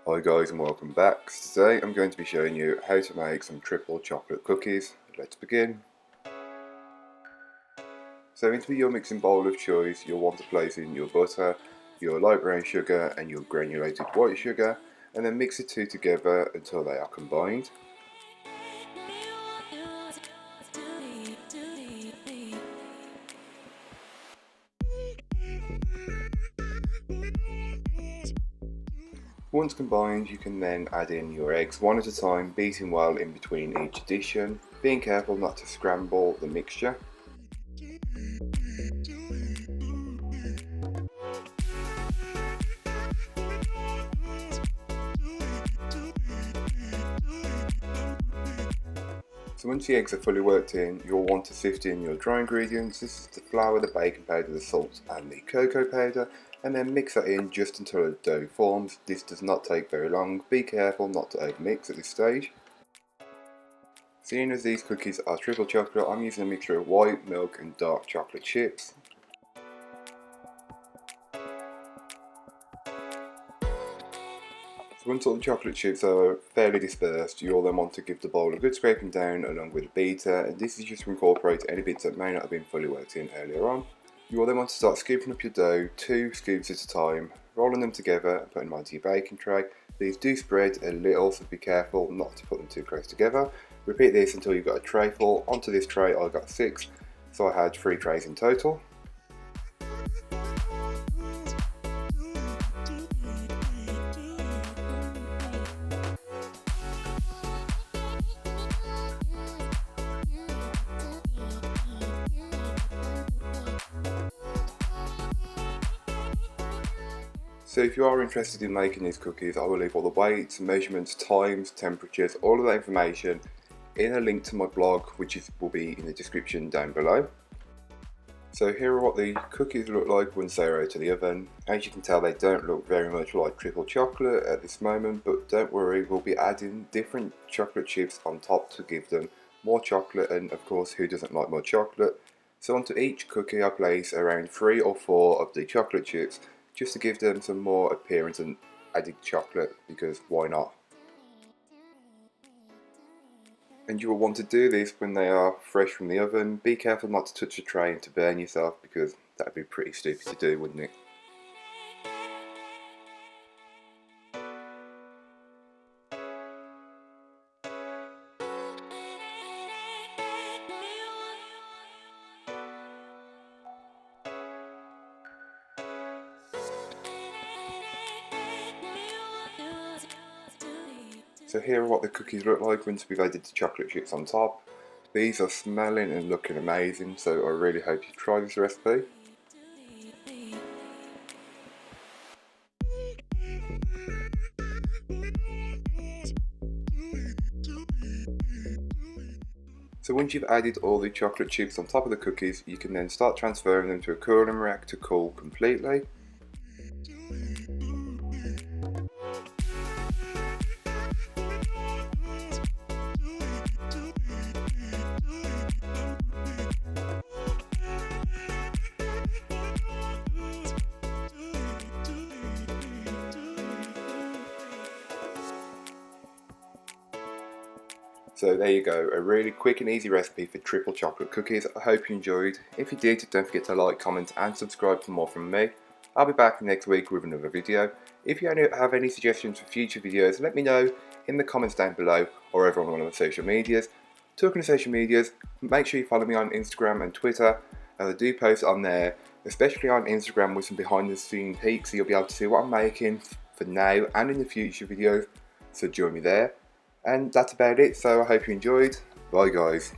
Hi guys and welcome back. Today I'm going to be showing you how to make some triple chocolate cookies. Let's begin. So into your mixing bowl of choice you'll want to place in your butter, your light brown sugar and your granulated white sugar, and then mix the two together until they are combined. Once combined, you can then add in your eggs one at a time, beating well in between each addition, being careful not to scramble the mixture. So once the eggs are fully worked in, you'll want to sift in your dry ingredients. This is the flour, the baking powder, the salt and the cocoa powder, and then mix that in just until a dough forms. This does not take very long. Be careful not to overmix at this stage. Seeing as these cookies are triple chocolate, I'm using a mixture of white, milk and dark chocolate chips. So once all the chocolate chips are fairly dispersed, you'll then want to give the bowl a good scraping down along with a beater, and this is just to incorporate any bits that may not have been fully worked in earlier on. You will then want to start scooping up your dough 2 scoops at a time, rolling them together and putting them onto your baking tray. These do spread a little, so be careful not to put them too close together. Repeat this until you've got a tray full. Onto this tray I got 6, so I had 3 trays in total. So if you are interested in making these cookies, I will leave all the weights, measurements, times, temperatures, all of that information in a link to my blog, which will be in the description down below. So here are what the cookies look like once they're out of the oven. As you can tell, they don't look very much like triple chocolate at this moment, but don't worry, we'll be adding different chocolate chips on top to give them more chocolate, and of course who doesn't like more chocolate. So onto each cookie I place around 3 or 4 of the chocolate chips, just to give them some more appearance and added chocolate, because why not? And you will want to do this when they are fresh from the oven. Be careful not to touch the tray and to burn yourself, because that would be pretty stupid to do, wouldn't it? So here are what the cookies look like once we've added the chocolate chips on top. These are smelling and looking amazing, so I really hope you try this recipe. So once you've added all the chocolate chips on top of the cookies, you can then start transferring them to a cooling rack to cool completely. So there you go, a really quick and easy recipe for triple chocolate cookies. I hope you enjoyed. If you did, don't forget to like, comment and subscribe for more from me. I'll be back next week with another video. If you have any suggestions for future videos, let me know in the comments down below or over on one of the social medias. Talking of social medias, make sure you follow me on Instagram and Twitter, as I do post on there, especially on Instagram with some behind the scenes peeks, so you'll be able to see what I'm making for now and in the future videos, so join me there. And that's about it, so I hope you enjoyed. Bye guys.